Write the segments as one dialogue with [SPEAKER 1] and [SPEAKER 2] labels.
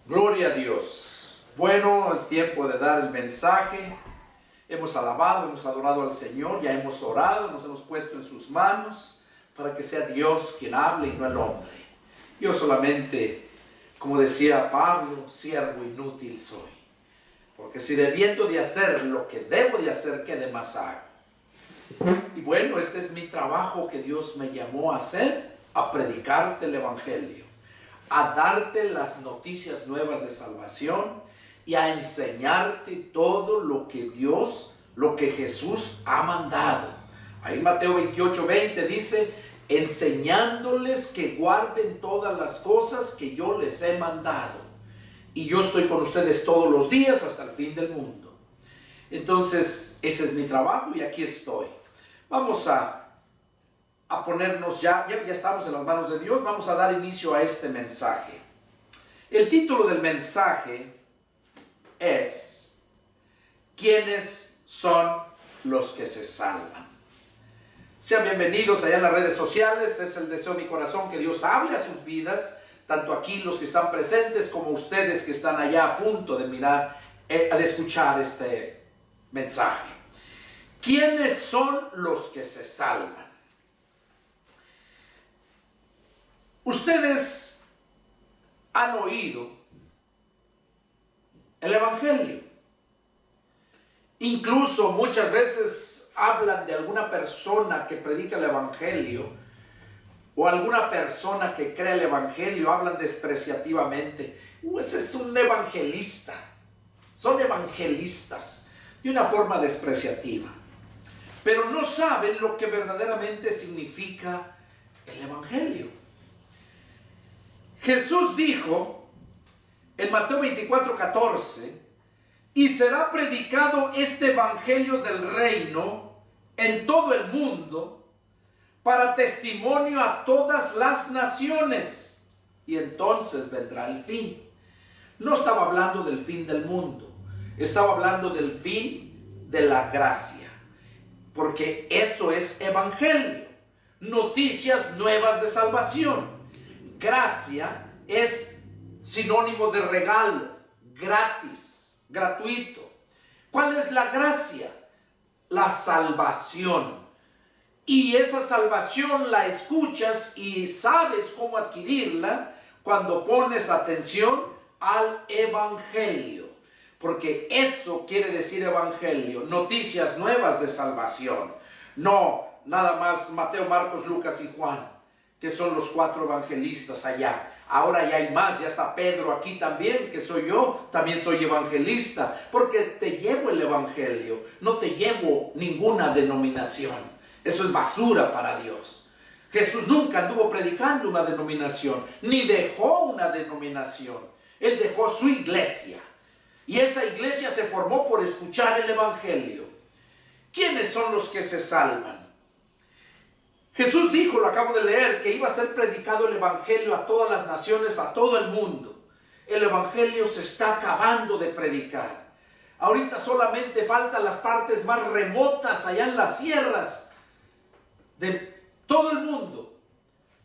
[SPEAKER 1] Gloria a Dios. Bueno, es tiempo de dar el mensaje. Hemos alabado, hemos adorado al Señor, ya hemos orado, nos hemos puesto en sus manos para que sea Dios quien hable y no el hombre. Yo solamente, como decía Pablo, siervo inútil soy. Porque si debiendo de hacer lo que debo de hacer, ¿qué de más hago? Y bueno, este es mi trabajo que Dios me llamó a hacer, a predicarte el Evangelio, a darte las noticias nuevas de salvación y a enseñarte todo lo que Dios, lo que Jesús ha mandado. Ahí Mateo 28:20 dice, enseñándoles que guarden todas las cosas que yo les he mandado. Y yo estoy con ustedes todos los días hasta el fin del mundo. Entonces, ese es mi trabajo y aquí estoy. Vamos a ponernos ya estamos en las manos de Dios. Vamos a dar inicio a este mensaje. El título del mensaje es ¿Quiénes son los que se salvan? Sean bienvenidos allá en las redes sociales. Es el deseo de mi corazón que Dios hable a sus vidas, tanto aquí los que están presentes como ustedes que están allá a punto de mirar, de escuchar este mensaje. ¿Quiénes son los que se salvan? Ustedes han oído el Evangelio. Incluso muchas veces hablan de alguna persona que predica el Evangelio o alguna persona que cree el Evangelio, hablan despreciativamente. Ese es un evangelista. Son evangelistas de una forma despreciativa. Pero no saben lo que verdaderamente significa el Evangelio. Jesús dijo en Mateo 24:14, y será predicado este Evangelio del reino en todo el mundo para testimonio a todas las naciones, y entonces vendrá el fin. No estaba hablando del fin del mundo, estaba hablando del fin de la gracia, porque eso es Evangelio, noticias nuevas de salvación. Gracia es sinónimo de regalo, gratis, gratuito. ¿Cuál es la gracia? La salvación. Y esa salvación la escuchas y sabes cómo adquirirla cuando pones atención al Evangelio. Porque eso quiere decir Evangelio, noticias nuevas de salvación. No nada más Mateo, Marcos, Lucas y Juan, que son los 4 evangelistas allá. Ahora ya hay más, ya está Pedro aquí también, que soy yo, también soy evangelista, porque te llevo el Evangelio, no te llevo ninguna denominación. Eso es basura para Dios. Jesús nunca anduvo predicando una denominación, ni dejó una denominación. Él dejó su iglesia. Y esa iglesia se formó por escuchar el Evangelio. ¿Quiénes son los que se salvan? Jesús dijo, lo acabo de leer, que iba a ser predicado el Evangelio a todas las naciones, a todo el mundo. El Evangelio se está acabando de predicar. Ahorita solamente faltan las partes más remotas, allá en las sierras de todo el mundo,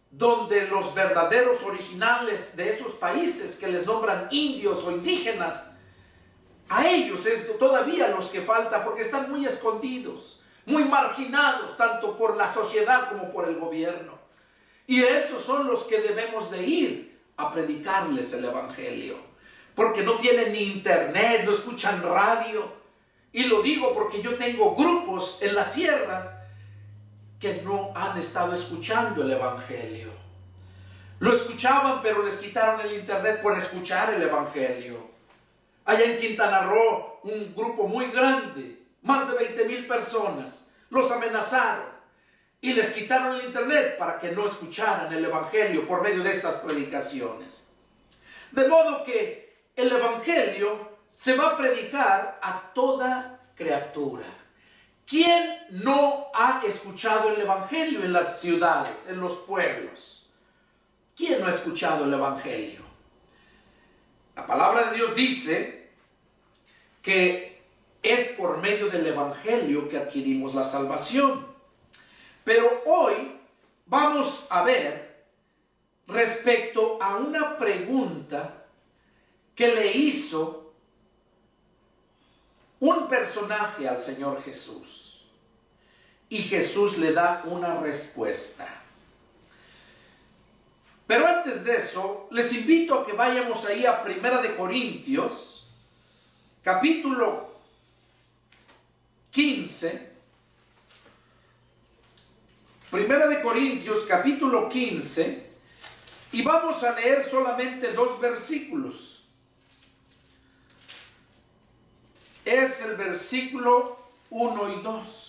[SPEAKER 1] donde los verdaderos originales de esos países que les nombran indios o indígenas, a ellos es todavía los que falta, porque están muy escondidos, muy marginados, tanto por la sociedad como por el gobierno. Y esos son los que debemos de ir a predicarles el Evangelio, porque no tienen ni internet, no escuchan radio. Y lo digo porque yo tengo grupos en las sierras que no han estado escuchando el Evangelio. Lo escuchaban, pero les quitaron el internet por escuchar el Evangelio. Allá en Quintana Roo, un grupo muy grande, más de 20,000 personas, los amenazaron y les quitaron el internet para que no escucharan el Evangelio por medio de estas predicaciones. De modo que el Evangelio se va a predicar a toda criatura. ¿Quién no ha escuchado el Evangelio en las ciudades, en los pueblos? ¿Quién no ha escuchado el Evangelio? La palabra de Dios dice que es por medio del Evangelio que adquirimos la salvación. Pero hoy vamos a ver respecto a una pregunta que le hizo un personaje al Señor Jesús. Y Jesús le da una respuesta. Pero antes de eso, les invito a que vayamos ahí a 1 Corintios, capítulo 15. 1 Corintios, capítulo 15. Y vamos a leer solamente 2 versículos. Es el versículo 1 y 2.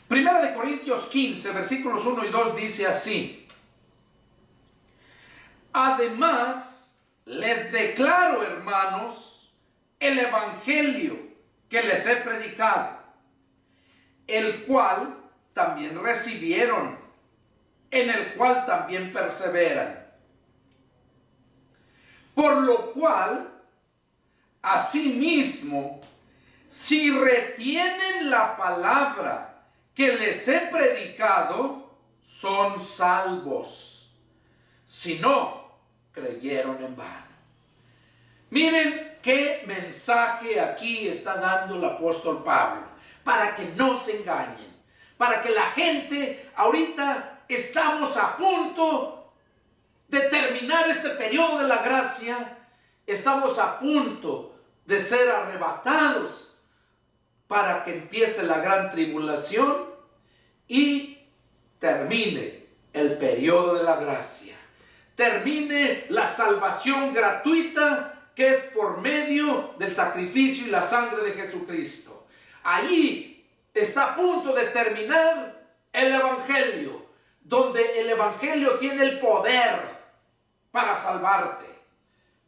[SPEAKER 1] 1 Corintios 15, versículos 1 y 2 dice así: además, les declaro, hermanos, el evangelio que les he predicado, el cual también recibieron, en el cual también perseveran. Por lo cual, asimismo, si retienen la palabra que les he predicado, son salvos. Si no, creyeron en vano. Miren qué mensaje aquí está dando el apóstol Pablo, para que no se engañen, para que la gente, ahorita estamos a punto de terminar este periodo de la gracia, estamos a punto de ser arrebatados para que empiece la gran tribulación y termine el periodo de la gracia. Termine la salvación gratuita que es por medio del sacrificio y la sangre de Jesucristo. Ahí está a punto de terminar el evangelio, donde el evangelio tiene el poder para salvarte.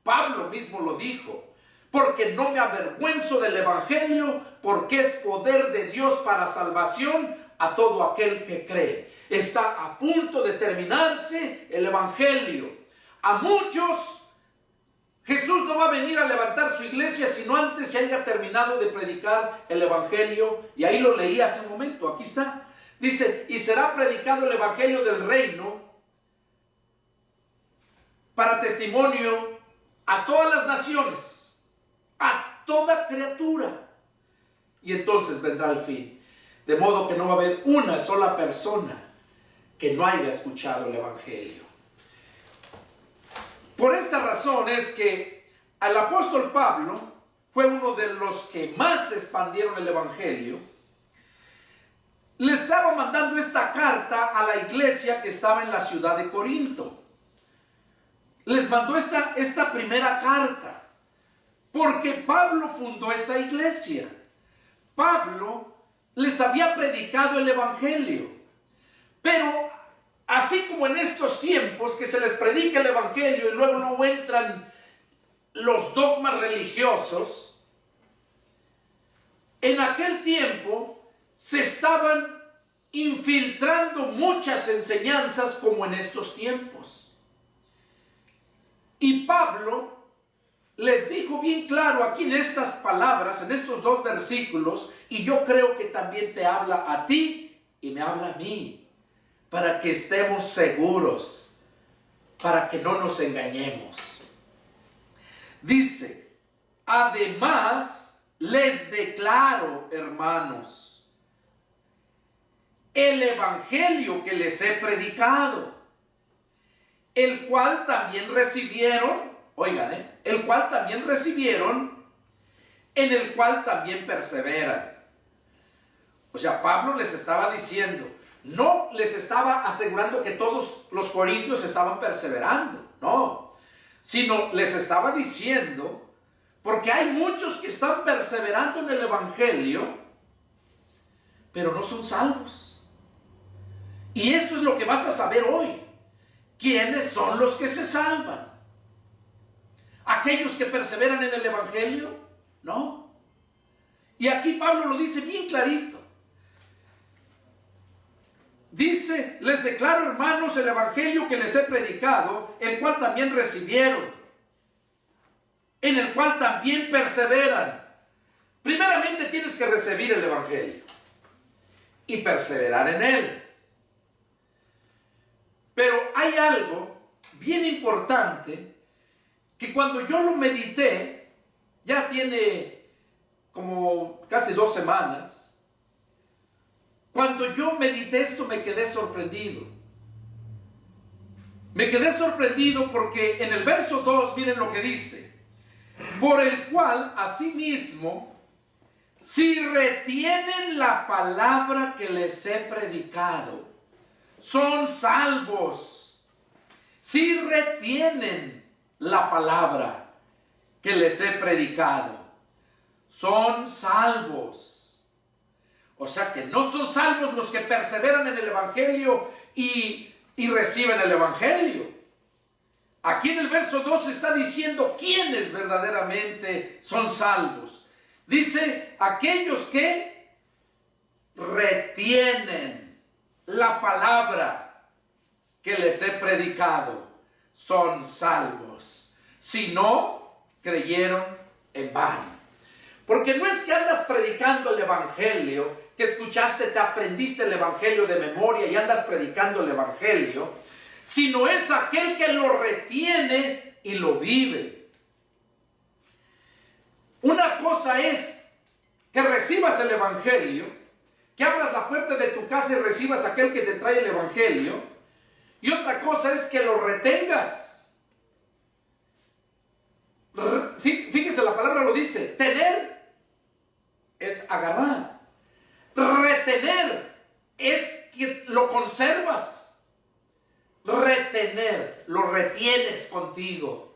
[SPEAKER 1] Pablo mismo lo dijo: porque no me avergüenzo del evangelio, porque es poder de Dios para salvación a todo aquel que cree. Está a punto de terminarse el evangelio. A muchos, Jesús no va a venir a levantar su iglesia sino antes se haya terminado de predicar el evangelio. Y ahí lo leí hace un momento, aquí está. Dice: y será predicado el evangelio del reino para testimonio a todas las naciones, a toda criatura, y entonces vendrá el fin. De modo que no va a haber una sola persona que no haya escuchado el evangelio. Por esta razón es que el apóstol Pablo fue uno de los que más expandieron el evangelio. Le estaba mandando esta carta a la iglesia que estaba en la ciudad de Corinto. Les mandó esta primera carta porque Pablo fundó esa iglesia. Pablo les había predicado el evangelio. Pero así como en estos tiempos que se les predica el evangelio y luego no entran los dogmas religiosos, en aquel tiempo se estaban infiltrando muchas enseñanzas como en estos tiempos. Y Pablo les dijo bien claro aquí en estas palabras, en estos 2 versículos, y yo creo que también te habla a ti y me habla a mí, para que estemos seguros, para que no nos engañemos. Dice: además les declaro, hermanos, el evangelio que les he predicado, el cual también recibieron, oigan, el cual también recibieron, en el cual también perseveran. O sea, Pablo les estaba diciendo, no les estaba asegurando que todos los corintios estaban perseverando, no, sino les estaba diciendo, porque hay muchos que están perseverando en el evangelio, pero no son salvos. Y esto es lo que vas a saber hoy. ¿Quiénes son los que se salvan? ¿Aquellos que perseveran en el evangelio? No. Y aquí Pablo lo dice bien clarito. Dice: les declaro, hermanos, el evangelio que les he predicado, el cual también recibieron, en el cual también perseveran. Primeramente tienes que recibir el evangelio y perseverar en él. Pero hay algo bien importante que cuando yo lo medité, ya tiene como casi 2 semanas, cuando yo medité esto me quedé sorprendido. Me quedé sorprendido porque en el verso 2, miren lo que dice: por el cual asimismo, si retienen la palabra que les he predicado, son salvos. Si retienen la palabra que les he predicado, son salvos. O sea que no son salvos los que perseveran en el Evangelio y reciben el Evangelio. Aquí en el verso 2 está diciendo quiénes verdaderamente son salvos. Dice, aquellos que retienen la palabra que les he predicado, son salvos. Si no, creyeron en vano. Porque no es que andas predicando el Evangelio, que escuchaste, te aprendiste el Evangelio de memoria y andas predicando el Evangelio, sino es aquel que lo retiene y lo vive. Una cosa es que recibas el Evangelio, que abras la puerta de tu casa y recibas a aquel que te trae el Evangelio, y otra cosa es que lo retengas. Fíjese, la palabra lo dice: tener es agarrar. Retener es que lo conservas. Retener, lo retienes contigo.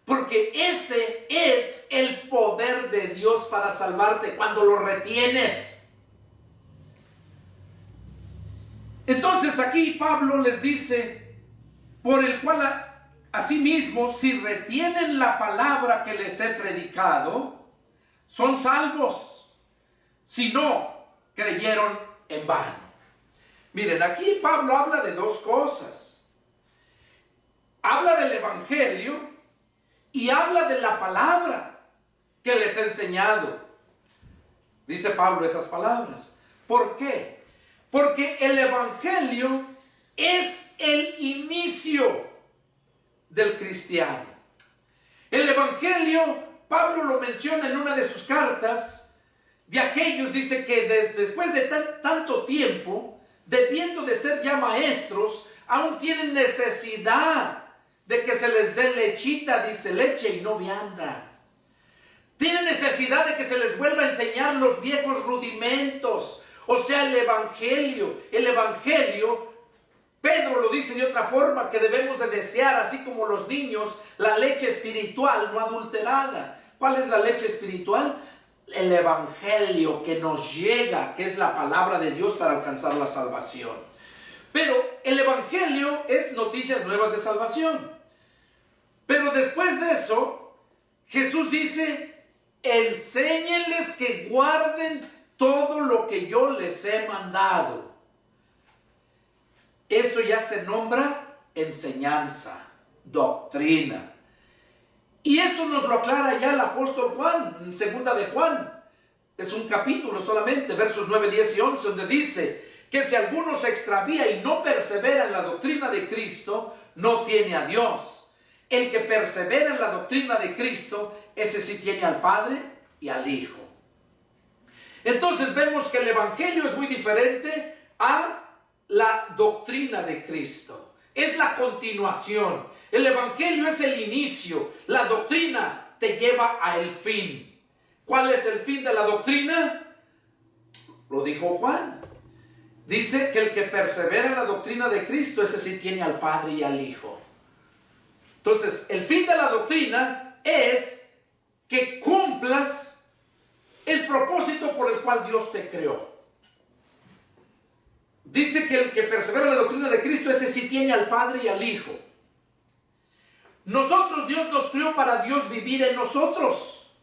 [SPEAKER 1] Porque ese es el poder de Dios para salvarte, cuando lo retienes. Entonces aquí Pablo les dice, por el cual asimismo, si retienen la palabra que les he predicado, son salvos. Si no, creyeron en vano. Miren, aquí Pablo habla de 2 cosas. Habla del Evangelio y habla de la palabra que les he enseñado. Dice Pablo esas palabras. ¿Por qué? Porque el Evangelio es el inicio del cristiano. El Evangelio, Pablo lo menciona en una de sus cartas, de aquellos, dice que después de tanto tiempo, debiendo de ser ya maestros, aún tienen necesidad de que se les dé lechita, dice, leche y no vianda. Tienen necesidad de que se les vuelva a enseñar los viejos rudimentos, o sea, el Evangelio. El Evangelio, Pedro lo dice de otra forma, que debemos de desear, así como los niños, la leche espiritual no adulterada. ¿Cuál es la leche espiritual? El Evangelio que nos llega, que es la palabra de Dios para alcanzar la salvación. Pero el Evangelio es noticias nuevas de salvación. Pero después de eso, Jesús dice, enséñenles que guarden todo lo que yo les he mandado. Eso ya se nombra enseñanza, doctrina. Y eso nos lo aclara ya el apóstol Juan, en 2 de Juan. Es un capítulo solamente, versos 9, 10 y 11, donde dice que si alguno se extravía y no persevera en la doctrina de Cristo, no tiene a Dios. El que persevera en la doctrina de Cristo, ese sí tiene al Padre y al Hijo. Entonces vemos que el Evangelio es muy diferente a la doctrina de Cristo. Es la continuación. El Evangelio es el inicio. La doctrina te lleva al fin. ¿Cuál es el fin de la doctrina? Lo dijo Juan. Dice que el que persevera en la doctrina de Cristo, ese sí tiene al Padre y al Hijo. Entonces, el fin de la doctrina es que cumplas el propósito por el cual Dios te creó. Dice que el que persevera en la doctrina de Cristo, ese sí tiene al Padre y al Hijo. Nosotros, Dios nos creó para Dios vivir en nosotros.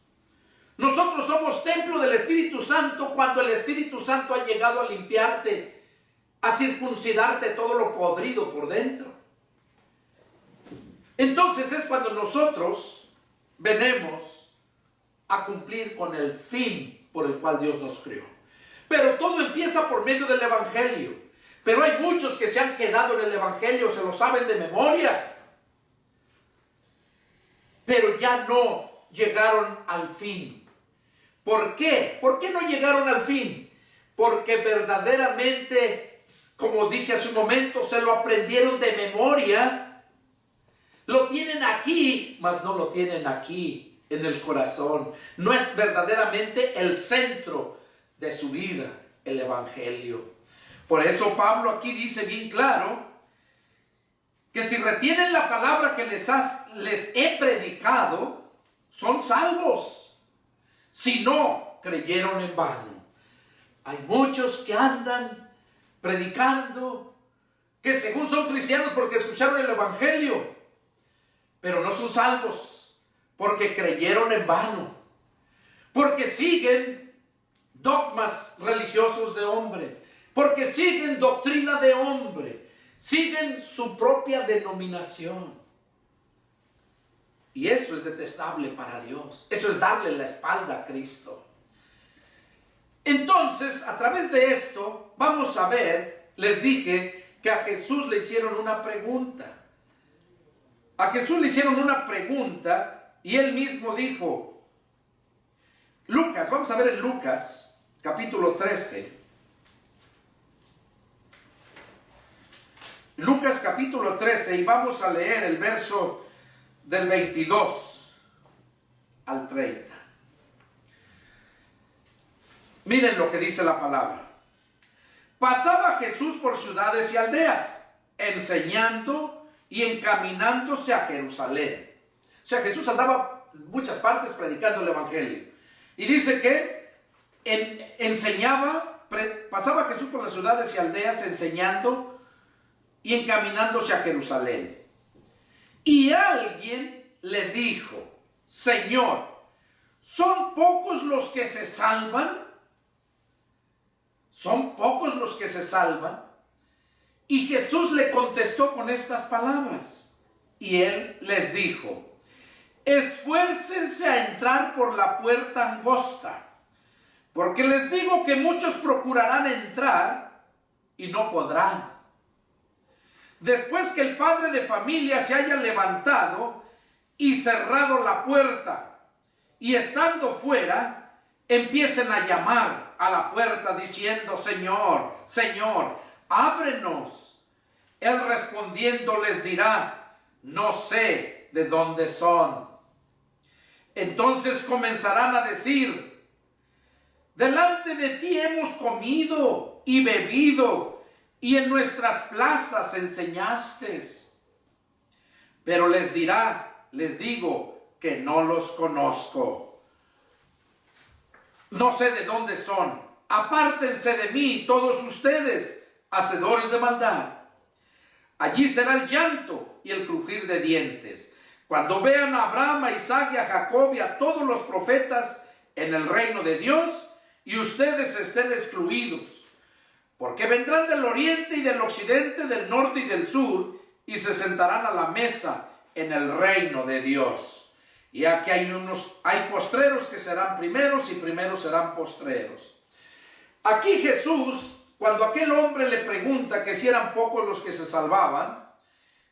[SPEAKER 1] Nosotros somos templo del Espíritu Santo cuando el Espíritu Santo ha llegado a limpiarte, a circuncidarte todo lo podrido por dentro. Entonces es cuando nosotros venimos a cumplir con el fin por el cual Dios nos creó. Pero todo empieza por medio del Evangelio. Pero hay muchos que se han quedado en el Evangelio, se lo saben de memoria. pero ya no llegaron al fin. ¿Por qué? ¿Por qué no llegaron al fin? Porque verdaderamente, como dije hace un momento, se lo aprendieron de memoria. Lo tienen aquí, mas no lo tienen aquí en el corazón. No es verdaderamente el centro de su vida, el evangelio. Por eso Pablo aquí dice bien claro que si retienen la palabra que les he predicado, son salvos. Si no, creyeron en vano. Hay muchos que andan predicando, que según son cristianos porque escucharon el evangelio, pero no son salvos porque creyeron en vano, porque siguen dogmas religiosos de hombre, porque siguen doctrina de hombre, siguen su propia denominación. Y eso es detestable para Dios. Eso es darle la espalda a Cristo. Entonces, a través de esto, vamos a ver, les dije que a Jesús le hicieron una pregunta. A Jesús le hicieron una pregunta y él mismo dijo, Lucas, vamos a ver en Lucas, capítulo 13. Lucas capítulo 13 y vamos a leer el verso del 22 al 30. Miren lo que dice la palabra. Pasaba Jesús por ciudades y aldeas, enseñando y encaminándose a Jerusalén. O sea, Jesús andaba en muchas partes predicando el evangelio. Y dice que pasaba Jesús por las ciudades y aldeas enseñando y encaminándose a Jerusalén. Y alguien le dijo, Señor, ¿son pocos los que se salvan? ¿Son pocos los que se salvan? Y Jesús le contestó con estas palabras. Y él les dijo, esfuércense a entrar por la puerta angosta, porque les digo que muchos procurarán entrar y no podrán. Después que el padre de familia se haya levantado y cerrado la puerta, y estando fuera, empiecen a llamar a la puerta diciendo, Señor, Señor, ábrenos. Él respondiendo les dirá, no sé de dónde son. Entonces comenzarán a decir, delante de ti hemos comido y bebido, y en nuestras plazas enseñaste. Pero les dirá, les digo, que no los conozco. No sé de dónde son. Apártense de mí, todos ustedes, hacedores de maldad. Allí será el llanto y el crujir de dientes, cuando vean a Abraham, a Isaac y a Jacob y a todos los profetas en el reino de Dios, y ustedes estén excluidos. Porque vendrán del oriente y del occidente, del norte y del sur, y se sentarán a la mesa en el reino de Dios. Y aquí hay postreros que serán primeros y primeros serán postreros. Aquí Jesús, cuando aquel hombre le pregunta que si eran pocos los que se salvaban,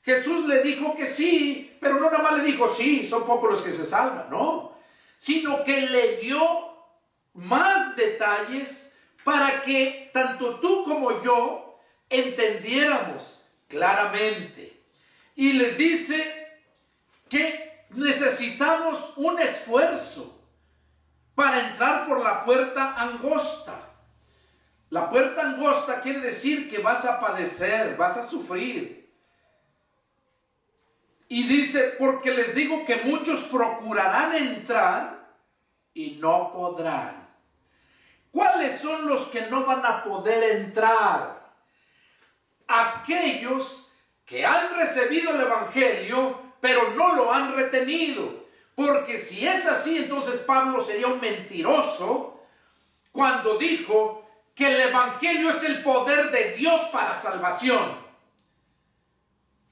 [SPEAKER 1] Jesús le dijo que sí, pero no nada más le dijo sí, son pocos los que se salvan, no, sino que le dio más detalles para que tanto tú como yo entendiéramos claramente. Y les dice que necesitamos un esfuerzo para entrar por la puerta angosta. La puerta angosta quiere decir que vas a padecer, vas a sufrir. Y dice, porque les digo que muchos procurarán entrar y no podrán. ¿Cuáles son los que no van a poder entrar? Aquellos que han recibido el evangelio, pero no lo han retenido. Porque si es así, entonces Pablo sería un mentiroso cuando dijo que el evangelio es el poder de Dios para salvación.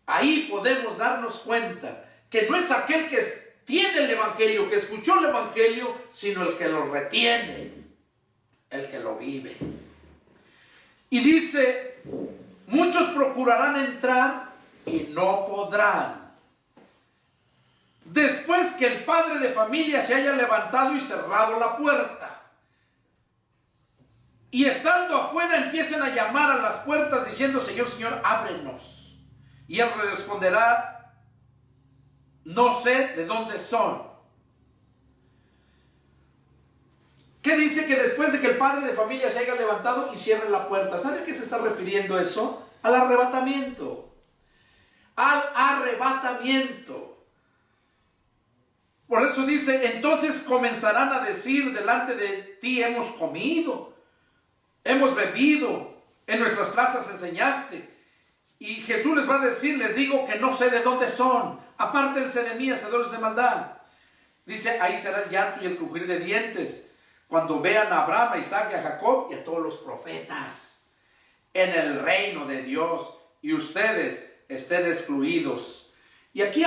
[SPEAKER 1] Ahí podemos darnos cuenta que no es aquel que tiene el evangelio, que escuchó el evangelio, sino el que lo retiene, el que lo vive. Y dice, muchos procurarán entrar y no podrán. después que el padre de familia se haya levantado y cerrado la puerta. Y estando afuera empiezan a llamar a las puertas diciendo: Señor, Señor, ábrenos. Y él responderá: no sé de dónde son. ¿Qué dice? Que después de que el padre de familia se haya levantado y cierre la puerta. ¿Sabe a qué se está refiriendo eso? Al arrebatamiento. Al arrebatamiento. Por eso dice: entonces comenzarán a decir delante de ti: hemos comido, hemos bebido, en nuestras plazas enseñaste. Y Jesús les va a decir: les digo que no sé de dónde son, apártense de mí, hacedores de maldad. Dice: ahí será el llanto y el crujir de dientes, cuando vean a Abraham, a Isaac y a Jacob y a todos los profetas en el reino de Dios, y ustedes estén excluidos. Y aquí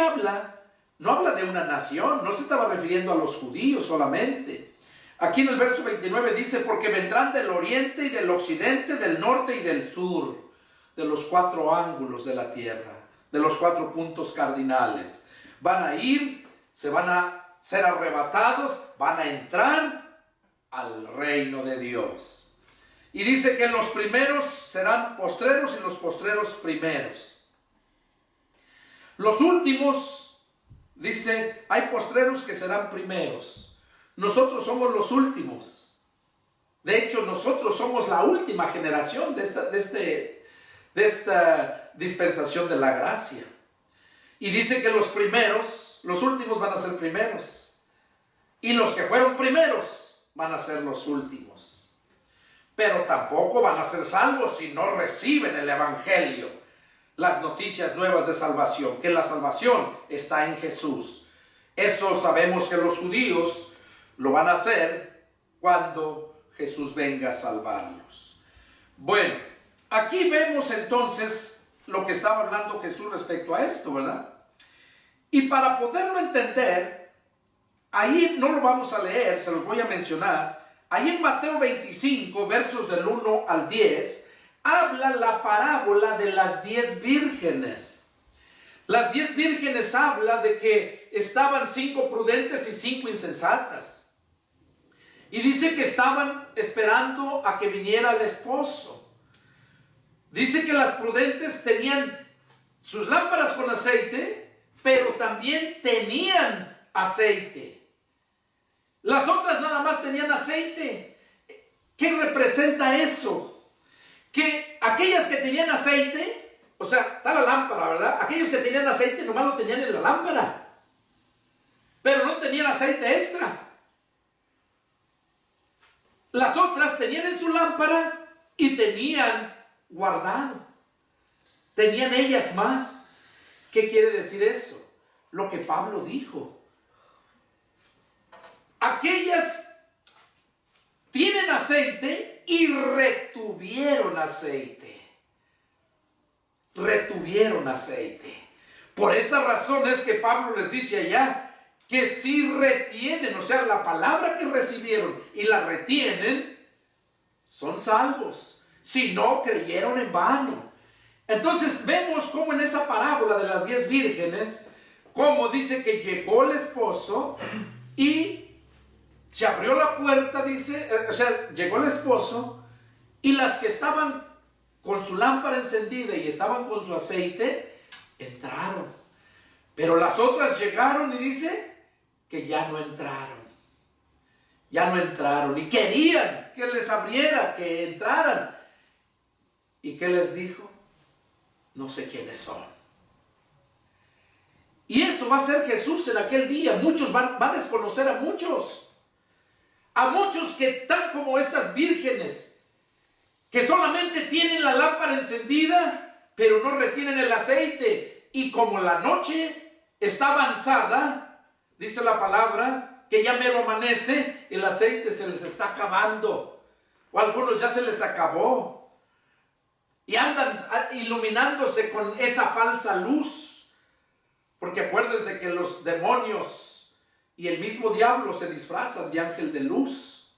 [SPEAKER 1] no habla de una nación, no se estaba refiriendo a los judíos solamente. Aquí en el verso 29 dice: porque vendrán del oriente y del occidente, del norte y del sur, de los 4 ángulos de la tierra, de los 4 puntos cardinales. Van a ir, se van a ser arrebatados, van a entrar al reino de Dios. Y dice que los primeros serán postreros y los postreros primeros. Los últimos, dice, hay postreros que serán primeros. Nosotros somos los últimos. De hecho, nosotros somos la última generación de esta dispensación de la gracia. Y dice que los últimos van a ser primeros. Y los que fueron primeros van a ser los últimos. Pero tampoco van a ser salvos si no reciben el evangelio, las noticias nuevas de salvación, que la salvación está en Jesús. Eso sabemos que los judíos lo van a hacer cuando Jesús venga a salvarlos. Bueno, aquí vemos entonces lo que estaba hablando Jesús respecto a esto, ¿verdad? Y para poderlo entender, ahí no lo vamos a leer, se los voy a mencionar. Ahí en Mateo 25, versos del 1 al 10, habla la parábola de las 10 vírgenes. Las 10 vírgenes habla de que estaban 5 prudentes y 5 insensatas. Y dice que estaban esperando a que viniera el esposo. Dice que las prudentes tenían sus lámparas con aceite, pero también tenían aceite. Las otras nada más tenían aceite. ¿Qué representa eso? Que aquellas que tenían aceite, o sea, está la lámpara, ¿verdad? Aquellos que tenían aceite nomás lo tenían en la lámpara, pero no tenían aceite extra. Las otras tenían en su lámpara y tenían guardado. Tenían ellas más. ¿Qué quiere decir eso? Lo que Pablo dijo. Aquellas tienen aceite y retuvieron aceite. Retuvieron aceite. Por esa razón es que Pablo les dice allá que si retienen, o sea, la palabra que recibieron y la retienen, son salvos. Si no, creyeron en vano. Entonces vemos cómo en esa parábola de las 10 vírgenes, cómo dice que llegó el esposo y se abrió la puerta, dice, o sea, llegó el esposo y las que estaban con su lámpara encendida y estaban con su aceite, entraron. Pero las otras llegaron y dice que ya no entraron. Ya no entraron y querían que les abriera, que entraran. ¿Y qué les dijo? No sé quiénes son. Y eso va a ser Jesús en aquel día. Muchos van a desconocer a muchos. A muchos que están como esas vírgenes, que solamente tienen la lámpara encendida, pero no retienen el aceite. Y como la noche está avanzada, dice la palabra, que ya mero amanece, el aceite se les está acabando. O a algunos ya se les acabó. Y andan iluminándose con esa falsa luz. Porque acuérdense que los demonios y el mismo diablo se disfrazan de ángel de luz.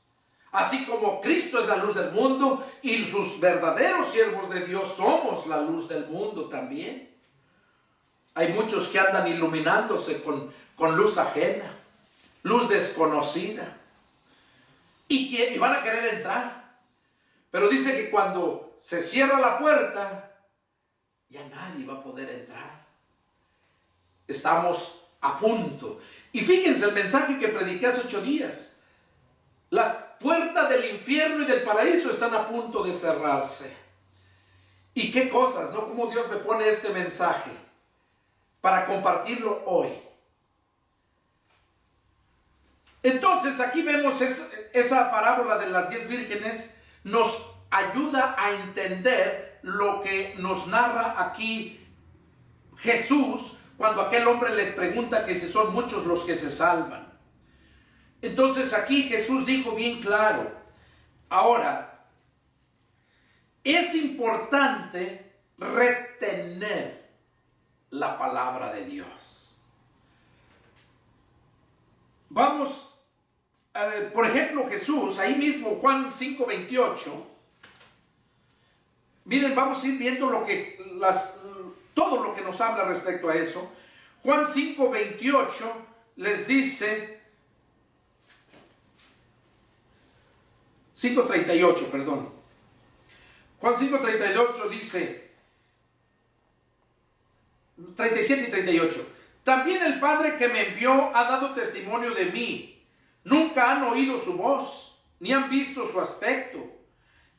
[SPEAKER 1] Así como Cristo es la luz del mundo y sus verdaderos siervos de Dios somos la luz del mundo también. Hay muchos que andan iluminándose con luz ajena, luz desconocida, y van a querer entrar. Pero dice que cuando se cierra la puerta, ya nadie va a poder entrar. Estamos a punto. Y fíjense el mensaje que prediqué hace 8 días. Las puertas del infierno y del paraíso están a punto de cerrarse. Y qué cosas, ¿no? Cómo Dios me pone este mensaje para compartirlo hoy. Entonces aquí vemos esa parábola de las 10 vírgenes, nos ayuda a entender lo que nos narra aquí Jesús cuando aquel hombre les pregunta que si son muchos los que se salvan. Entonces aquí Jesús dijo bien claro, ahora, es importante retener la palabra de Dios. Vamos, por ejemplo, Jesús, ahí mismo Juan 5:28, miren, vamos a ir viendo todo lo que nos habla respecto a eso. Juan 5:28 les dice, 5:38, perdón. Juan 5:38 dice, 37 y 38. También el Padre que me envió ha dado testimonio de mí. Nunca han oído su voz, ni han visto su aspecto,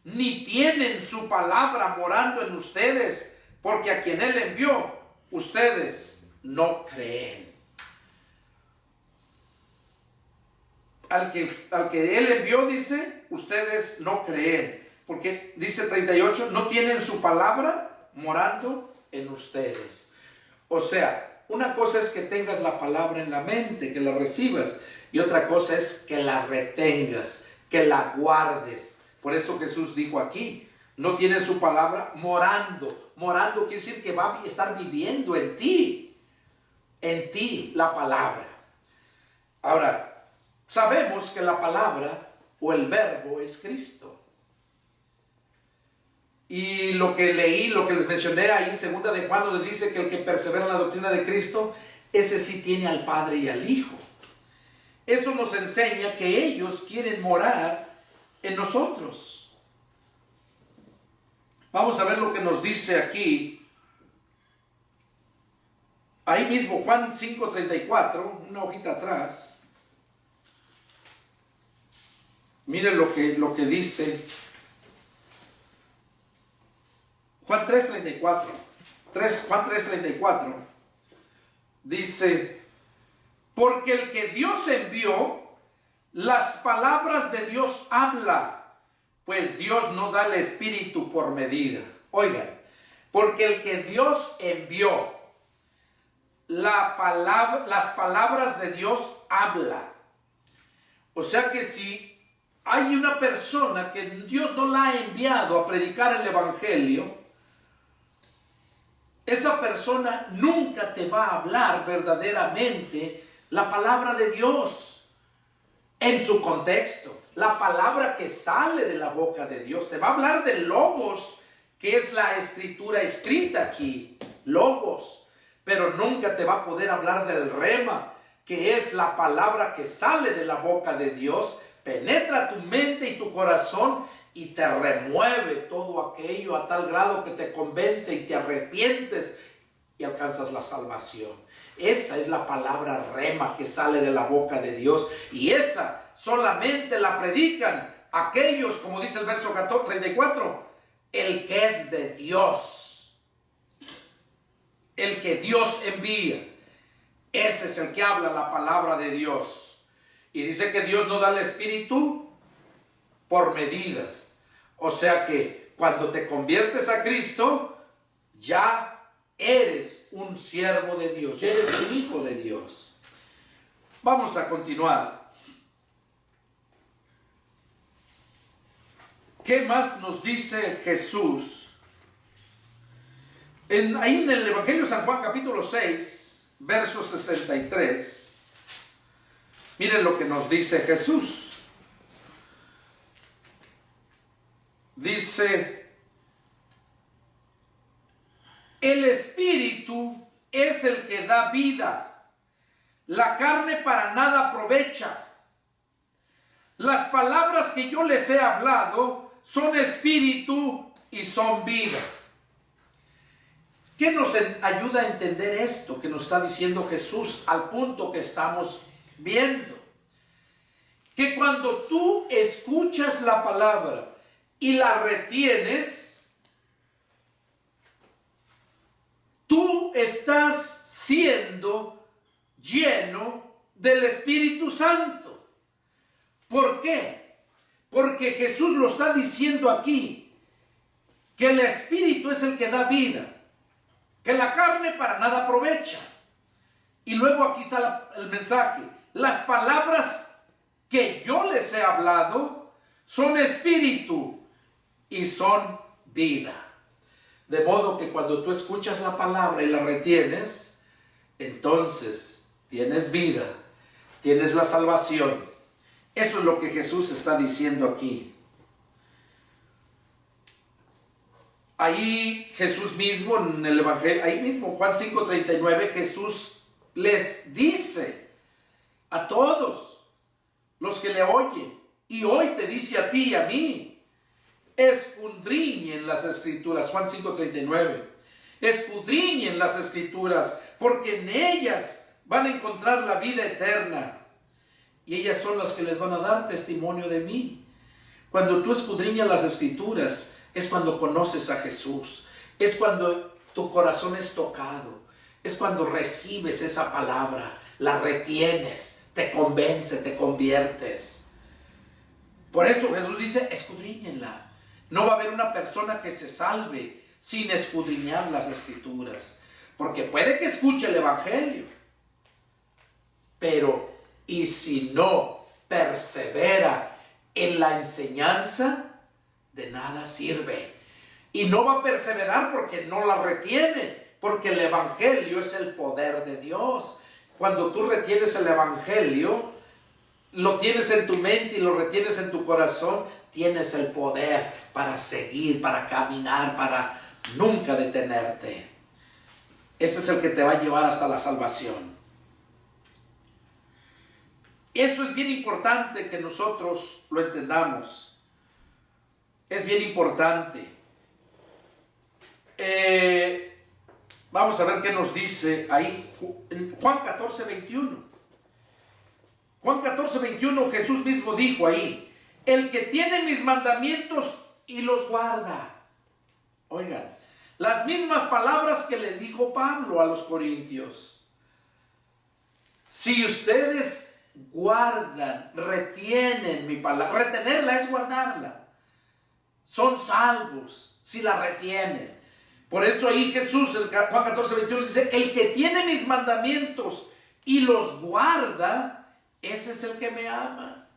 [SPEAKER 1] ni tienen su palabra morando en ustedes, porque a quien Él envió, ustedes no creen. Al que Él envió, dice, ustedes no creen. Porque dice 38, no tienen su palabra morando en ustedes. O sea, una cosa es que tengas la palabra en la mente, que la recibas, y otra cosa es que la retengas, que la guardes. Por eso Jesús dijo aquí, no tiene su palabra morando. Morando quiere decir que va a estar viviendo en ti la palabra. Ahora, sabemos que la palabra o el verbo es Cristo. Y lo que leí, lo que les mencioné ahí en 2 de Juan, donde dice que el que persevera en la doctrina de Cristo, ese sí tiene al Padre y al Hijo. Eso nos enseña que ellos quieren morar en nosotros. Vamos a ver lo que nos dice aquí. Ahí mismo, Juan 5:34, una hojita atrás. Miren lo que dice Juan 3:34. Juan 3:34 dice, porque el que Dios envió, las palabras de Dios habla, pues Dios no da el Espíritu por medida. Oigan, porque el que Dios envió, las palabras de Dios habla. O sea que si hay una persona que Dios no la ha enviado a predicar el Evangelio, esa persona nunca te va a hablar verdaderamente la palabra de Dios en su contexto, la palabra que sale de la boca de Dios. Te va a hablar de logos, que es la escritura escrita aquí, logos, pero nunca te va a poder hablar del rema, que es la palabra que sale de la boca de Dios, penetra tu mente y tu corazón y te remueve todo aquello a tal grado que te convence y te arrepientes y alcanzas la salvación. Esa es la palabra rema que sale de la boca de Dios, y esa solamente la predican aquellos, como dice el verso 34, el que es de Dios, el que Dios envía. Ese es el que habla la palabra de Dios. Y dice que Dios no da el Espíritu por medidas. O sea que cuando te conviertes a Cristo, ya eres un siervo de Dios, ya eres un hijo de Dios. Vamos a continuar. ¿Qué más nos dice Jesús? Ahí en el Evangelio de San Juan capítulo 6, verso 63, miren lo que nos dice Jesús. Dice, el Espíritu es el que da vida. La carne para nada aprovecha. Las palabras que yo les he hablado son espíritu y son vida. ¿Qué nos ayuda a entender esto que nos está diciendo Jesús al punto que estamos viendo? Que cuando tú escuchas la palabra y la retienes, tú estás siendo lleno del Espíritu Santo. ¿Por qué? Porque Jesús lo está diciendo aquí, que el Espíritu es el que da vida, que la carne para nada aprovecha. Y luego aquí está el mensaje: las palabras que yo les he hablado son espíritu y son vida. De modo que cuando tú escuchas la palabra y la retienes, entonces tienes vida, tienes la salvación. Eso es lo que Jesús está diciendo aquí. Ahí Jesús mismo en el Evangelio, ahí mismo Juan 5:39, Jesús les dice a todos los que le oyen, y hoy te dice a ti y a mí: escudriñen las Escrituras. Juan 5:39. Escudriñen las Escrituras, porque en ellas van a encontrar la vida eterna. Y ellas son las que les van a dar testimonio de mí. Cuando tú escudriñas las Escrituras, es cuando conoces a Jesús. Es cuando tu corazón es tocado. Es cuando recibes esa palabra, la retienes, te convence, te conviertes. Por eso Jesús dice: escudriñenla. No va a haber una persona que se salve sin escudriñar las Escrituras. Porque puede que escuche el Evangelio, pero y si no persevera en la enseñanza, de nada sirve. Y no va a perseverar porque no la retiene, porque el Evangelio es el poder de Dios. Cuando tú retienes el Evangelio, lo tienes en tu mente y lo retienes en tu corazón, tienes el poder para seguir, para caminar, para nunca detenerte. Ese es el que te va a llevar hasta la salvación. Eso es bien importante que nosotros lo entendamos. Es bien importante. Vamos a ver qué nos dice ahí en Juan 14:21. Juan 14:21, Jesús mismo dijo ahí: el que tiene mis mandamientos y los guarda. Oigan, las mismas palabras que les dijo Pablo a los corintios. Si ustedes guardan, retienen mi palabra. Retenerla es guardarla. Son salvos si la retienen. Por eso ahí Jesús en Juan 14:21 dice: el que tiene mis mandamientos y los guarda, ese es el que me ama.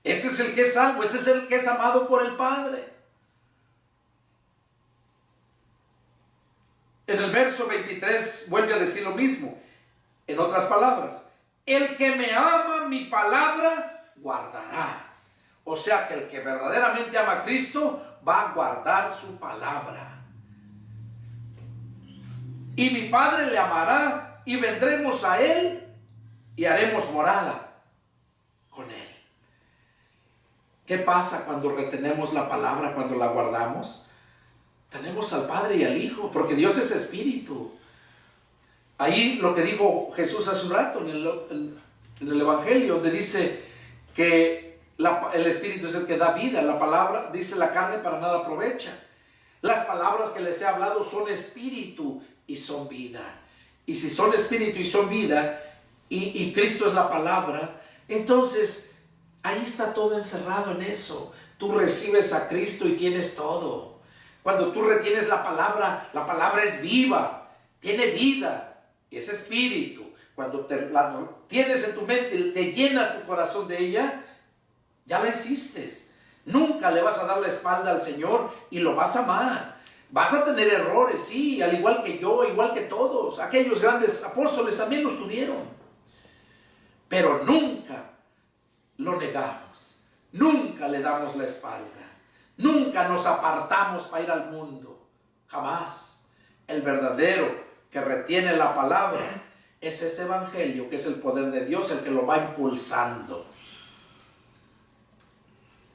[SPEAKER 1] Ese es el que es salvo, ese es el que es amado por el Padre. En el verso 23 vuelve a decir lo mismo. En otras palabras: el que me ama, mi palabra guardará. O sea que el que verdaderamente ama a Cristo va a guardar su palabra. Y mi Padre le amará y vendremos a Él y haremos morada con Él. ¿Qué pasa cuando retenemos la palabra, cuando la guardamos? Tenemos al Padre y al Hijo, porque Dios es espíritu. Ahí lo que dijo Jesús hace un rato en el Evangelio, donde dice que el Espíritu es el que da vida. La palabra, dice, la carne para nada aprovecha. Las palabras que les he hablado son espíritu y son vida. Y si son espíritu y son vida, y Cristo es la palabra, entonces ahí está todo encerrado en eso. Tú recibes a Cristo y tienes todo. Cuando tú retienes la palabra es viva, tiene vida. Es espíritu. Cuando la tienes en tu mente, te llenas tu corazón de ella, ya la hiciste. Nunca le vas a dar la espalda al Señor y lo vas a amar. Vas a tener errores, sí, al igual que yo, igual que todos. Aquellos grandes apóstoles también los tuvieron. Pero nunca lo negamos. Nunca le damos la espalda. Nunca nos apartamos para ir al mundo. Jamás. El verdadero que retiene la palabra, es ese evangelio que es el poder de Dios el que lo va impulsando.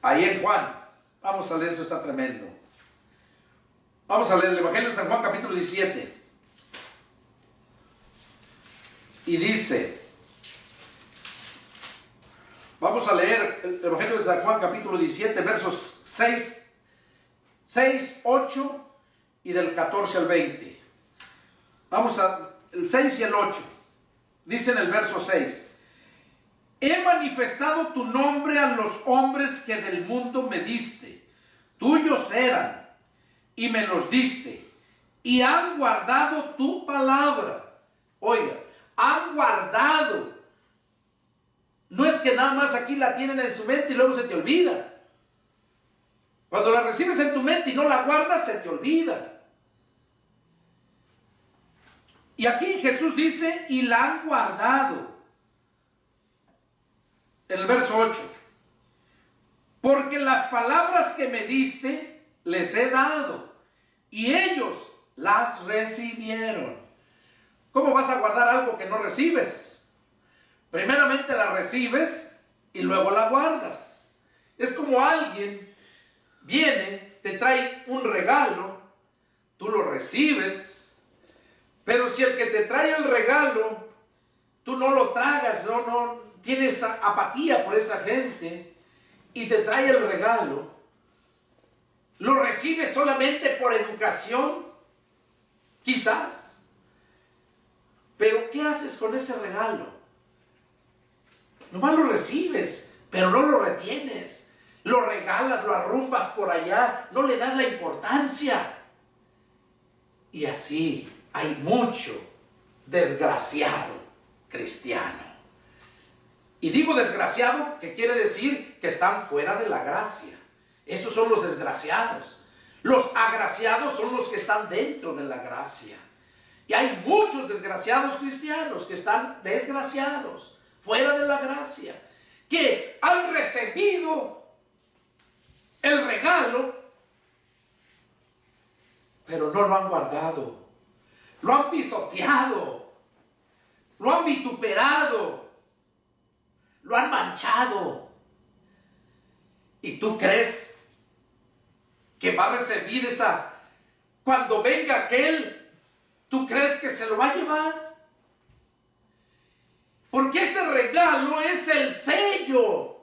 [SPEAKER 1] Ahí en Juan, vamos a leer, eso está tremendo. Vamos a leer el Evangelio de San Juan capítulo 17. Y dice, vamos a leer el Evangelio de San Juan capítulo 17, versos 6, 8 y del 14 al 20. Vamos a el 6 y el 8. Dice en el verso 6: he manifestado tu nombre a los hombres que del mundo me diste. Tuyos eran, y me los diste, y han guardado tu palabra. Oiga, han guardado. No es que nada más aquí la tienen en su mente y luego se te olvida. Cuando la recibes en tu mente y no la guardas, se te olvida. Y aquí Jesús dice, y la han guardado. En el verso 8: porque las palabras que me diste les he dado, y ellos las recibieron. ¿Cómo vas a guardar algo que no recibes? Primeramente la recibes y luego la guardas. Es como alguien viene, te trae un regalo, tú lo recibes, pero si el que te trae el regalo, tú no lo tragas, no tienes apatía por esa gente y te trae el regalo, lo recibes solamente por educación, quizás. Pero ¿qué haces con ese regalo? Nomás lo recibes, pero no lo retienes. Lo regalas, lo arrumbas por allá, no le das la importancia. Y así hay mucho desgraciado cristiano. Y digo desgraciado, que quiere decir que están fuera de la gracia. Esos son los desgraciados. Los agraciados son los que están dentro de la gracia. Y hay muchos desgraciados cristianos que están desgraciados, fuera de la gracia, que han recibido el regalo, pero no lo han guardado. Lo han pisoteado, lo han vituperado, lo han manchado. ¿Y tú crees que va a recibir esa? Cuando venga aquel, ¿tú crees que se lo va a llevar? Porque ese regalo es el sello.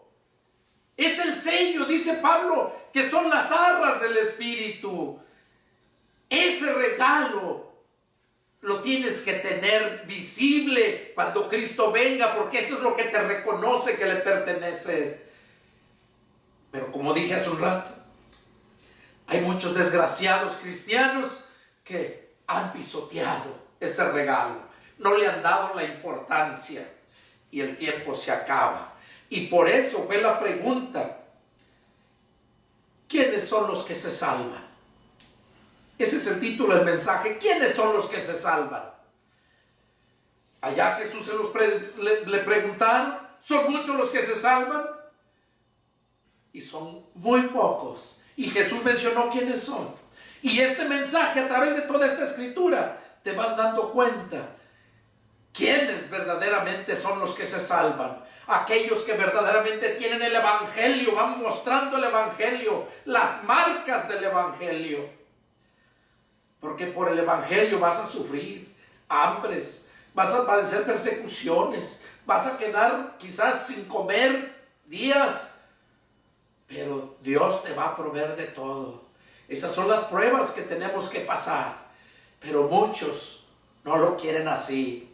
[SPEAKER 1] Es el sello, dice Pablo, que son las arras del Espíritu. Ese regalo lo tienes que tener visible cuando Cristo venga, porque eso es lo que te reconoce que le perteneces. Pero como dije hace un rato, hay muchos desgraciados cristianos que han pisoteado ese regalo, no le han dado la importancia y el tiempo se acaba. Y por eso fue la pregunta: ¿quiénes son los que se salvan? Ese es el título del mensaje. ¿Quiénes son los que se salvan? Allá Jesús le preguntaron, ¿son muchos los que se salvan? Y son muy pocos. Y Jesús mencionó quiénes son. Y este mensaje, a través de toda esta escritura, te vas dando cuenta quiénes verdaderamente son los que se salvan. Aquellos que verdaderamente tienen el evangelio, van mostrando el evangelio, las marcas del evangelio. Porque por el evangelio vas a sufrir hambres, vas a padecer persecuciones, vas a quedar quizás sin comer días, pero Dios te va a proveer de todo. Esas son las pruebas que tenemos que pasar, pero muchos no lo quieren así.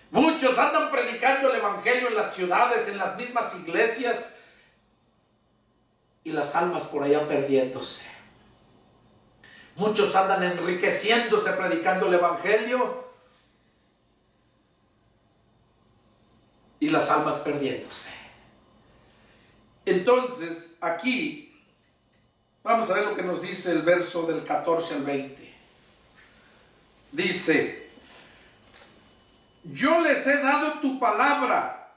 [SPEAKER 1] Muchos andan predicando el evangelio en las ciudades, en las mismas iglesias, y las almas por allá perdiéndose. Muchos andan enriqueciéndose predicando el evangelio y las almas perdiéndose. Entonces, aquí vamos a ver lo que nos dice el verso del 14 al 20. Dice: yo les he dado tu palabra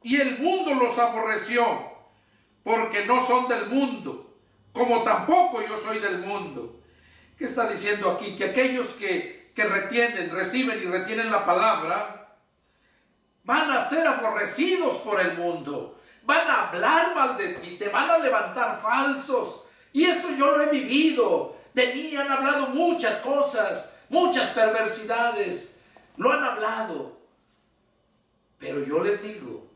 [SPEAKER 1] y el mundo los aborreció, porque no son del mundo, como tampoco yo soy del mundo. ¿Qué está diciendo aquí? Que aquellos que que reciben y retienen la palabra, van a ser aborrecidos por el mundo. Van a hablar mal de ti, te van a levantar falsos. Y eso yo lo he vivido. De mí han hablado muchas cosas, muchas perversidades. Lo han hablado. Pero yo les digo,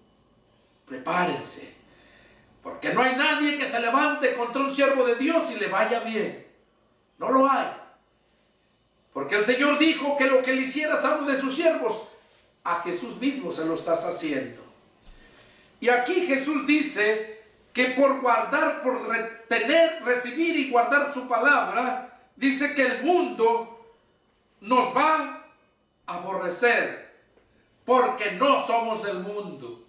[SPEAKER 1] prepárense. Porque no hay nadie que se levante contra un siervo de Dios y le vaya bien. No lo hay. Porque el Señor dijo que lo que le hicieras a uno de sus siervos, a Jesús mismo se lo estás haciendo. Y aquí Jesús dice que por guardar, por retener, recibir y guardar su palabra, dice que el mundo nos va a aborrecer, porque no somos del mundo.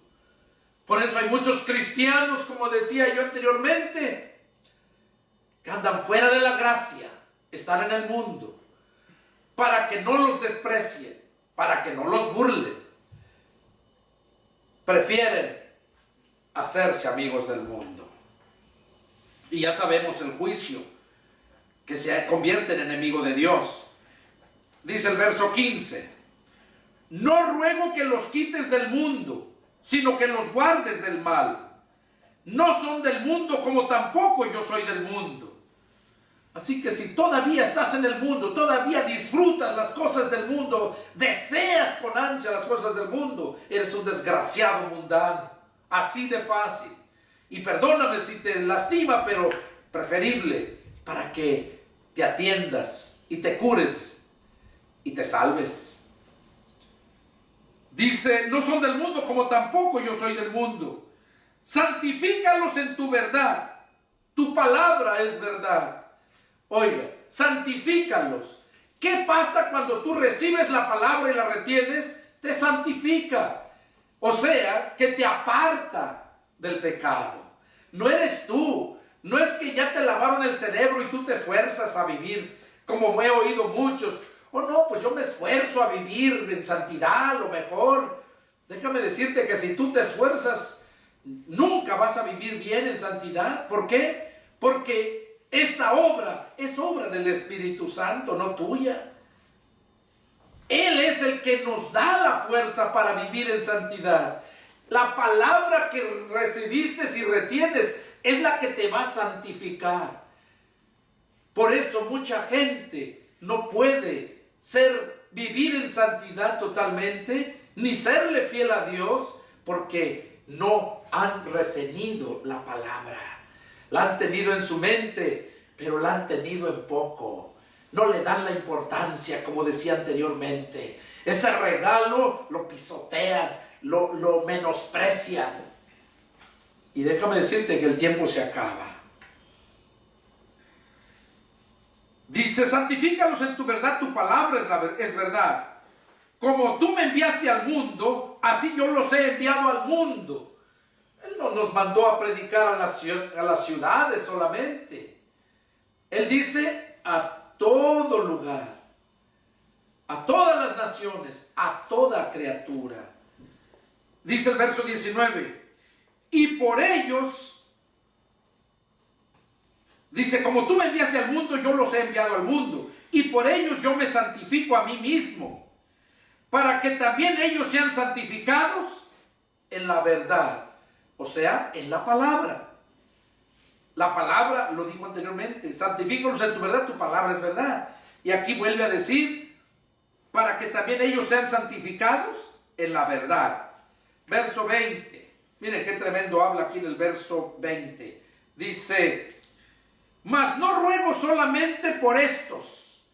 [SPEAKER 1] Por eso hay muchos cristianos, como decía yo anteriormente, que andan fuera de la gracia, están en el mundo, para que no los desprecien, para que no los burlen. Prefieren hacerse amigos del mundo. Y ya sabemos el juicio, que se convierte en enemigo de Dios. Dice el verso 15: no ruego que los quites del mundo, sino que los guardes del mal. No son del mundo, como tampoco yo soy del mundo. Así que si todavía estás en el mundo, todavía disfrutas las cosas del mundo, deseas con ansia las cosas del mundo, eres un desgraciado mundano. Así de fácil. Y perdóname si te lastima, pero preferible para que te atiendas y te cures y te salves. Dice, no son del mundo, como tampoco yo soy del mundo. Santifícalos en tu verdad. Tu palabra es verdad. Oiga, santifícalos. ¿Qué pasa cuando tú recibes la palabra y la retienes? Te santifica. O sea, que te aparta del pecado. No eres tú. No es que ya te lavaron el cerebro y tú te esfuerzas a vivir, como he oído muchos. Oh no, pues yo me esfuerzo a vivir en santidad, a lo mejor. Déjame decirte que si tú te esfuerzas, nunca vas a vivir bien en santidad. ¿Por qué? Porque esta obra es obra del Espíritu Santo, no tuya. Él es el que nos da la fuerza para vivir en santidad. La palabra que recibiste y retienes es la que te va a santificar. Por eso mucha gente no puede vivir en santidad totalmente, ni serle fiel a Dios, porque no han retenido la palabra. La han tenido en su mente, pero la han tenido en poco. No le dan la importancia, como decía anteriormente. Ese regalo lo pisotean, lo menosprecian. Y déjame decirte que el tiempo se acaba. Dice, santifícalos en tu verdad, tu palabra es verdad. Como tú me enviaste al mundo, así yo los he enviado al mundo. Él no nos mandó a predicar a las ciudades solamente. Él dice a todo lugar, a todas las naciones, a toda criatura. Dice el verso 19, y por ellos, dice, como tú me enviaste al mundo, yo los he enviado al mundo, y por ellos yo me santifico a mí mismo, para que también ellos sean santificados en la verdad, o sea, en la palabra. La palabra, lo dijo anteriormente, santifícalos en tu verdad, tu palabra es verdad. Y aquí vuelve a decir, para que también ellos sean santificados en la verdad. Verso 20, miren qué tremendo habla aquí en el verso 20. Dice, mas no ruego solamente por estos,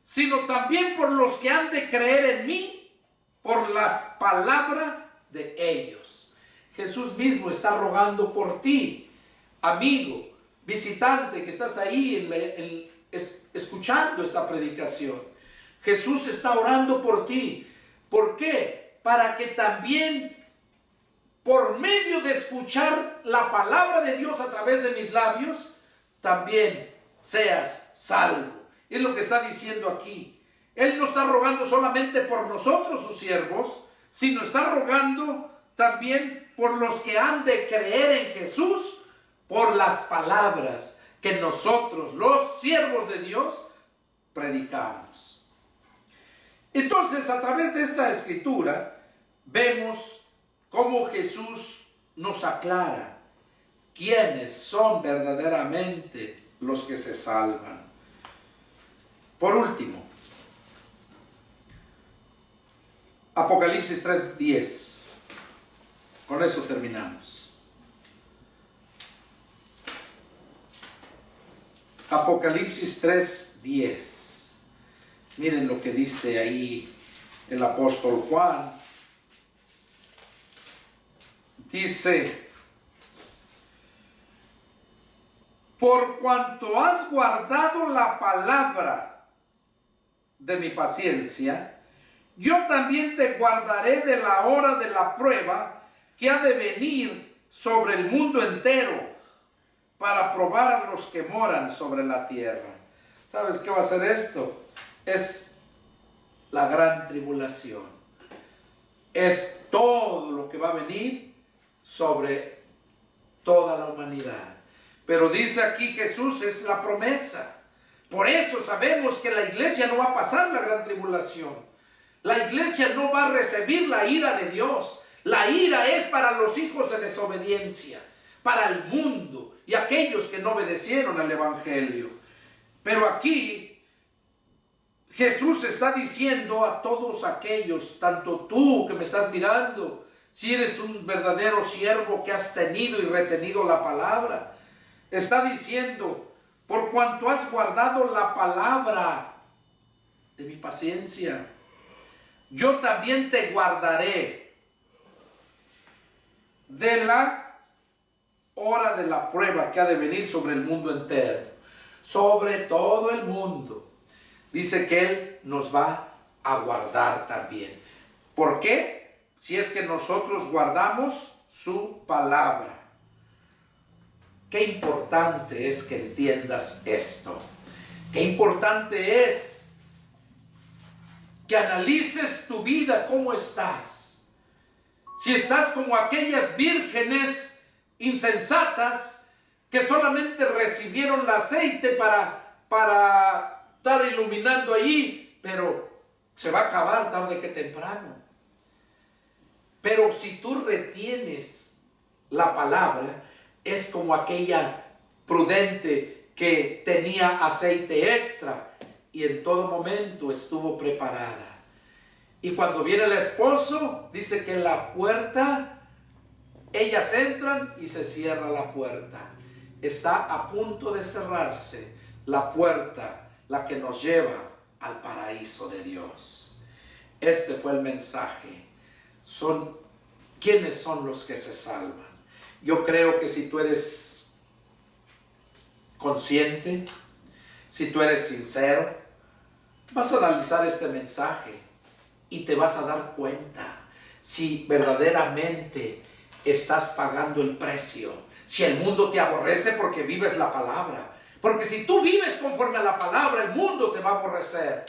[SPEAKER 1] sino también por los que han de creer en mí, por las palabras de ellos. Jesús mismo está rogando por ti, amigo, visitante que estás ahí escuchando esta predicación. Jesús está orando por ti. ¿Por qué? Para que también, por medio de escuchar la palabra de Dios a través de mis labios, también seas salvo. Es lo que está diciendo aquí. Él no está rogando solamente por nosotros, sus siervos, sino está rogando también por los que han de creer en Jesús, por las palabras que nosotros, los siervos de Dios, predicamos. Entonces, a través de esta escritura, vemos cómo Jesús nos aclara quiénes son verdaderamente los que se salvan. Por último, Apocalipsis 3:10. Con eso terminamos. Apocalipsis 3:10. Miren lo que dice ahí el apóstol Juan. Dice: por cuanto has guardado la palabra de mi paciencia, yo también te guardaré de la hora de la prueba que ha de venir sobre el mundo entero para probar a los que moran sobre la tierra. ¿Sabes qué va a ser esto? Es la gran tribulación. Es todo lo que va a venir sobre toda la humanidad. Pero dice aquí Jesús, es la promesa. Por eso sabemos que la iglesia no va a pasar la gran tribulación. La iglesia no va a recibir la ira de Dios. La ira es para los hijos de desobediencia, para el mundo y aquellos que no obedecieron al evangelio. Pero aquí Jesús está diciendo a todos aquellos, tanto tú que me estás mirando, si eres un verdadero siervo que has tenido y retenido la palabra, está diciendo: por cuanto has guardado la palabra de mi paciencia, yo también te guardaré de la hora de la prueba que ha de venir sobre el mundo entero, sobre todo el mundo. Dice que Él nos va a guardar también. ¿Por qué? Si es que nosotros guardamos su palabra. Qué importante es que entiendas esto. Qué importante es que analices tu vida, cómo estás. Si estás como aquellas vírgenes insensatas que solamente recibieron el aceite para estar iluminando allí, pero se va a acabar tarde que temprano. Pero si tú retienes la palabra, es como aquella prudente que tenía aceite extra y en todo momento estuvo preparada. Y cuando viene el esposo, dice que la puerta, ellas entran y se cierra la puerta. Está a punto de cerrarse la puerta, la que nos lleva al paraíso de Dios. Este fue el mensaje. ¿Quiénes son los que se salvan? Yo creo que si tú eres consciente, si tú eres sincero, vas a analizar este mensaje y te vas a dar cuenta si verdaderamente estás pagando el precio. Si el mundo te aborrece porque vives la palabra. Porque si tú vives conforme a la palabra, el mundo te va a aborrecer.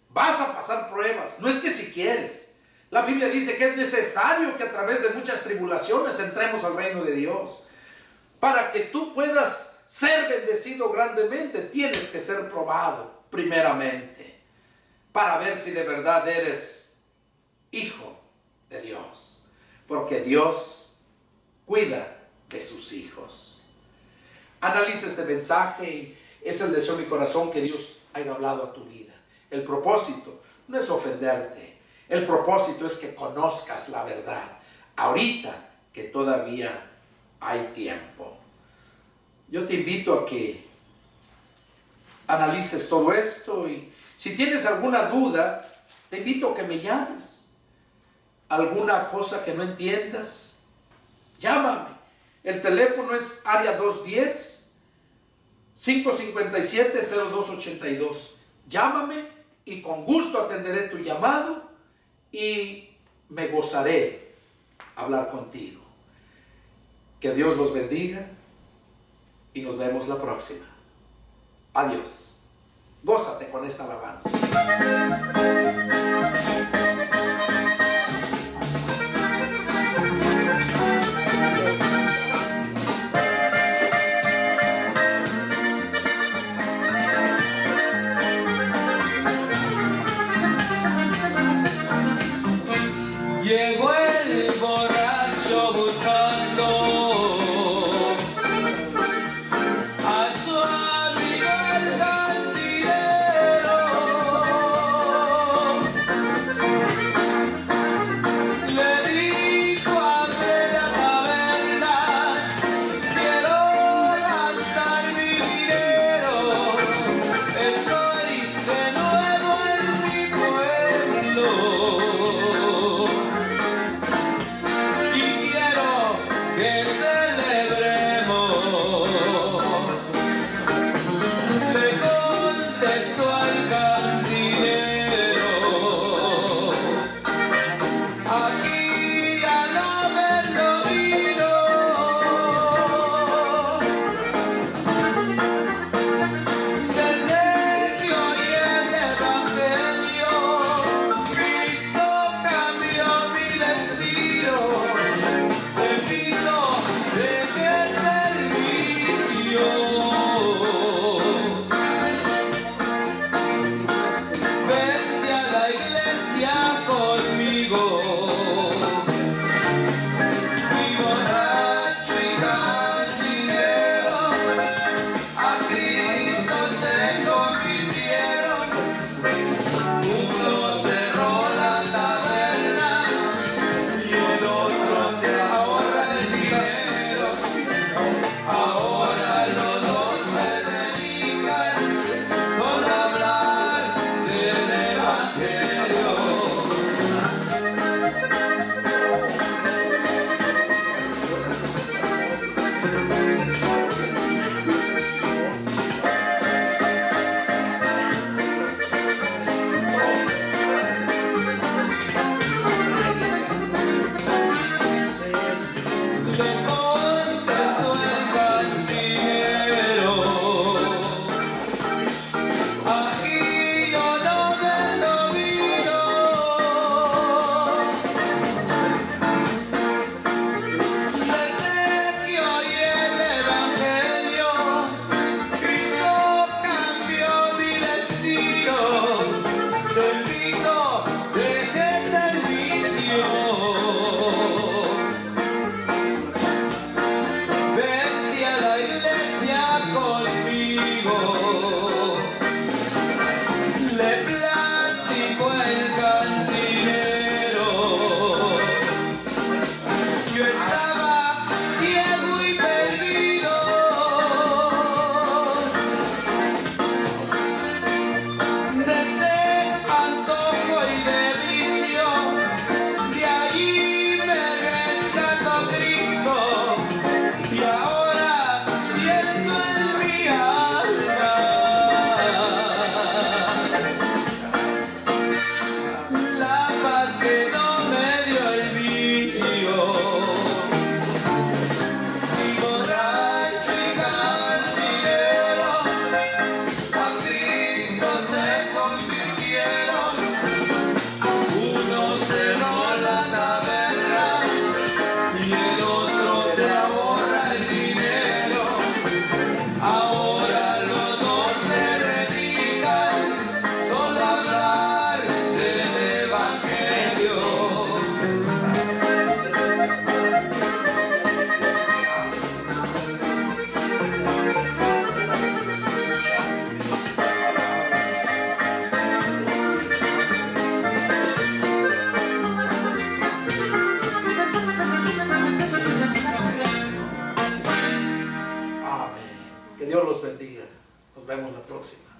[SPEAKER 1] Vas a pasar pruebas. No es que si quieres. La Biblia dice que es necesario que a través de muchas tribulaciones entremos al reino de Dios. Para que tú puedas ser bendecido grandemente, tienes que ser probado primeramente. Para ver si de verdad eres hijo de Dios. Porque Dios cuida de sus hijos. Analiza este mensaje y es el deseo de mi corazón que Dios haya hablado a tu vida. El propósito no es ofenderte. El propósito es que conozcas la verdad. Ahorita que todavía hay tiempo. Yo te invito a que analices todo esto y si tienes alguna duda, te invito a que me llames. Alguna cosa que no entiendas, llámame. El teléfono es área 210-557-0282. Llámame y con gusto atenderé tu llamado y me gozaré hablar contigo. Que Dios los bendiga y nos vemos la próxima. Adiós. Gózate con esta alabanza.
[SPEAKER 2] Llegó el borracho buscando a su amigo el cantinero. Le dijo: abre la taberna, quiero gastar mi dinero. Estoy de nuevo en mi pueblo y quiero que celebremos. Le contestó al cantinero: aquí ya no vendo vino. Desde que oí el evangelio, Cristo cambió mi destino. Te pido, deje servicio. Vente a la iglesia conmigo. Mi borracho y cantinero a Cristo se convirtieron. Uno cerró la taberna y el otro se ahorra el dinero. Ahora los dos se dedican solo a hablar del evangelio. Le contestó el cantinero: aquí yo no vendo vino. Desde que oí el evangelio, Cristo cambió mi destino. Te invito, deje servicio. Vente a la iglesia conmigo. Le platico el cantinero: yo estaba ciego y perdido. De ese antojo y de vicio, de allí me rescató Cristo. Y ahora siento en mi alma la paz que no me dio el vicio. Mi borracho y cantinero a Cristo se convirtieron. Uno cerró la taberna y el otro se ahorra el dinero. Ahora los dos se dedican solo a hablar del evangelio.
[SPEAKER 1] Amén. Que Dios los bendiga. Nos vemos la próxima.